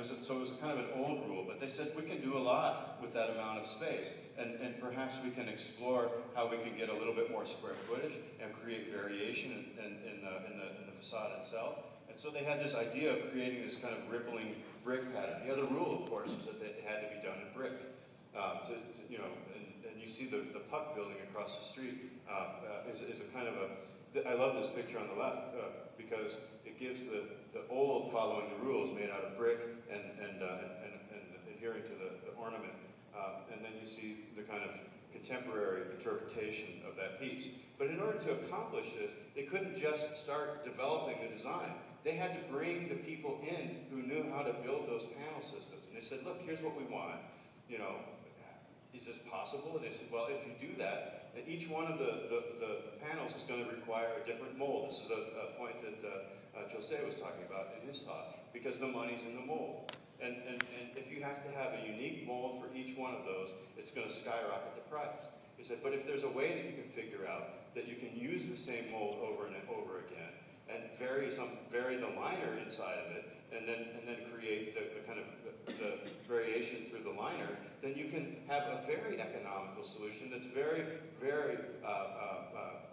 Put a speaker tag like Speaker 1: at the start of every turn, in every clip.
Speaker 1: so it was kind of an old rule, but they said we can do a lot with that amount of space, and perhaps we can explore how we can get a little bit more square footage and create variation in the facade itself. And so they had this idea of creating this kind of rippling brick pattern. The other rule, of course, is that it had to be done in brick. And you see the Puck building across the street is a kind of a. I love this picture on the left because it gives the old following the rules made out of brick and adhering to the ornament, and then you see the kind of contemporary interpretation of that piece. But in order to accomplish this, they couldn't just start developing the design. They had to bring the people in who knew how to build those panel systems. And they said, look, here's what we want. Is this possible? And they said, well, if you do that, each one of the panels is going to require a different mold. This is a point that Jose was talking about in his talk, because the money's in the mold. And if you have to have a unique mold for each one of those, it's going to skyrocket the price. He said, but if there's a way that you can figure out that you can use the same mold over and over again, and vary the liner inside of it, and then create the kind of the variation through the liner, then you can have a very economical solution that's very, very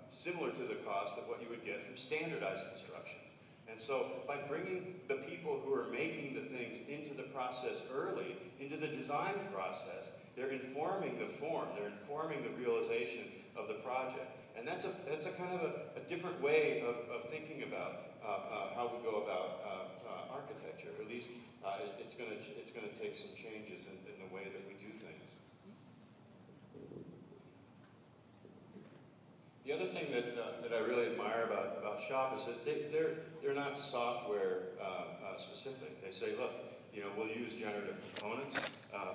Speaker 1: similar to the cost of what you would get from standardized construction. And so by bringing the people who are making the things into the process early, into the design process, they're informing the form, they're informing the realization of the project. And that's a kind of a different way of thinking about how we go about architecture. At least it's going to take some changes in the way that we do things. The other thing that I really admire about Shop is that they're not software specific. They say, look, we'll use generative components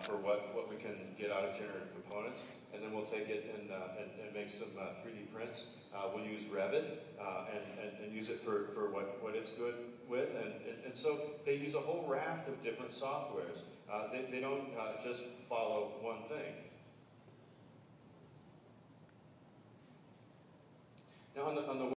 Speaker 1: for what we can get out of generative components, and then we'll take it and make some 3D prints. We'll use Revit and use it for what it's good with, and so they use a whole raft of different softwares. They don't just follow one thing. Now on the